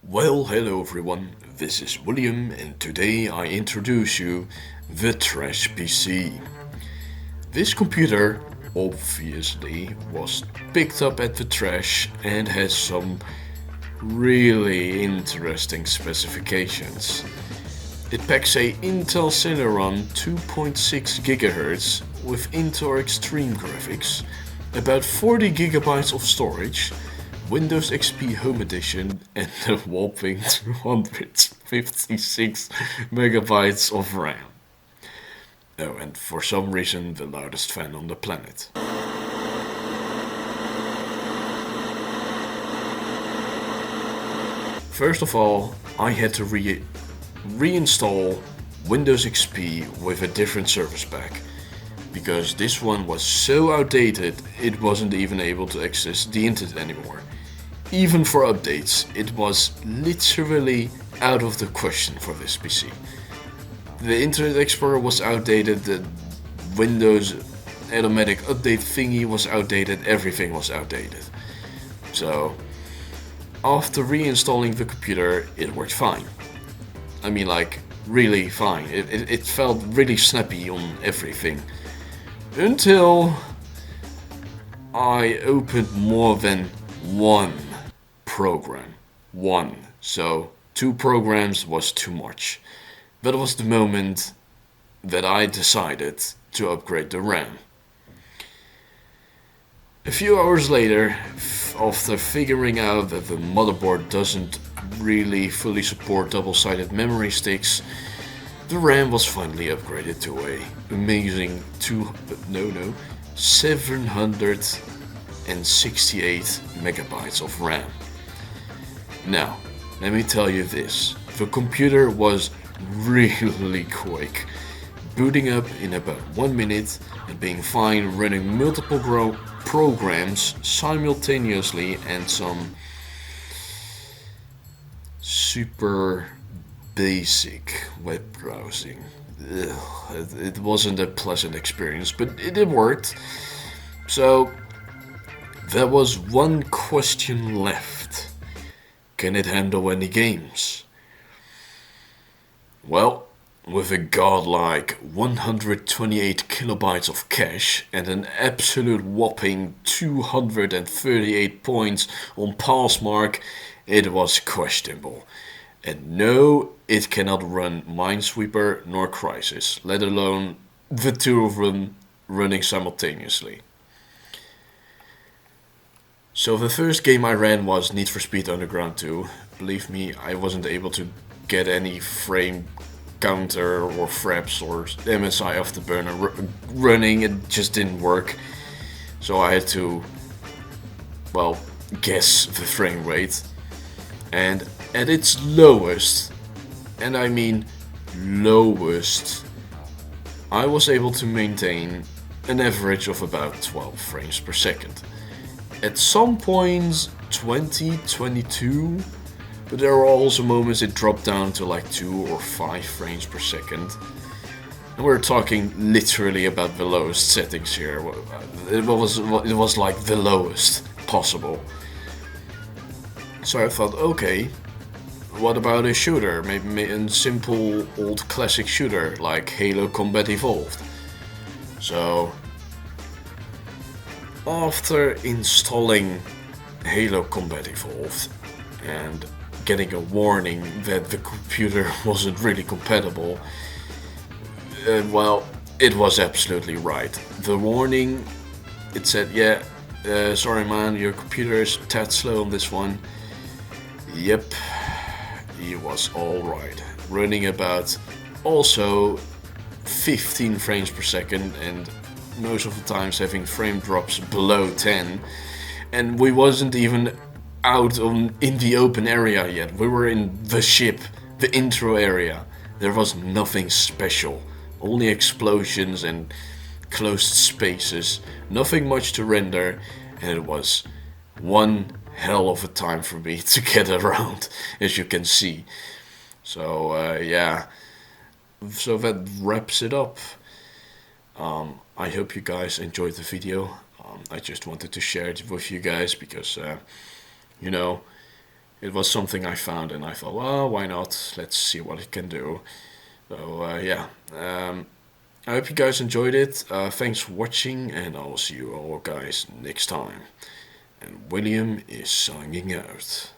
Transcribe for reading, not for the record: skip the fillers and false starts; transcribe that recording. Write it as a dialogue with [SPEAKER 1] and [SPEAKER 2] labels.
[SPEAKER 1] Well, hello everyone, this is William and today I introduce you the Trash PC. This computer obviously was picked up at the trash and has some really interesting specifications. It packs a Intel Celeron 2.6 GHz with Intel Extreme graphics, about 40 gigabytes of storage, Windows XP Home Edition, and a whopping 256 megabytes of RAM. Oh, and for some reason, the loudest fan on the planet. First of all, I had to reinstall Windows XP with a different service pack, because this one was so outdated it wasn't even able to access the internet anymore. Even for updates, it was literally out of the question for this PC. The Internet Explorer was outdated, the Windows automatic update thingy was outdated, everything was outdated. So, after reinstalling the computer, it worked fine. I mean, like, really fine. It felt really snappy on everything. Until I opened more than one program. One. So, two programs was too much. That was the moment that I decided to upgrade the RAM. A few hours later, after figuring out that the motherboard doesn't really fully support double-sided memory sticks, the RAM was finally upgraded to a amazing 768 megabytes of RAM. Now, let me tell you this, the computer was really quick, booting up in about 1 minute and being fine running multiple programs simultaneously and some super basic web browsing. It wasn't a pleasant experience, but it worked. So there was one question left. Can it handle any games? Well, with a godlike 128 kilobytes of cache and an absolute whopping 238 points on Passmark, it was questionable. And no, it cannot run Minesweeper nor Crysis, let alone the two of them running simultaneously. So the first game I ran was Need for Speed Underground 2. Believe me, I wasn't able to get any frame counter or fraps or MSI Afterburner running, it just didn't work. So I had to, well, guess the frame rate. And at its lowest, and I mean lowest, I was able to maintain an average of about 12 frames per second. At some points 20, 22, but there were also moments it dropped down to like 2 or 5 frames per second. And we're talking literally about the lowest settings here. It was like the lowest possible. So I thought, okay, what about a shooter? Maybe a simple old classic shooter like Halo Combat Evolved. So after installing Halo Combat Evolved and getting a warning that the computer wasn't really compatible, well, it was absolutely right. The warning, it said, yeah, sorry man, your computer is a tad slow on this one. Yep, he was alright. Running about also 15 frames per second and most of the times having frame drops below 10. And we wasn't even out in the open area yet. We were in the ship, the intro area. There was nothing special. Only explosions and closed spaces. Nothing much to render. And it was one hell of a time for me to get around, as you can see. So yeah, so that wraps it up. I hope you guys enjoyed the video. I just wanted to share it with you guys because you know, it was something I found, and I thought, well, why not? Let's see what it can do. So yeah, I hope you guys enjoyed it. Thanks for watching, and I'll see you all guys next time. And William is signing out.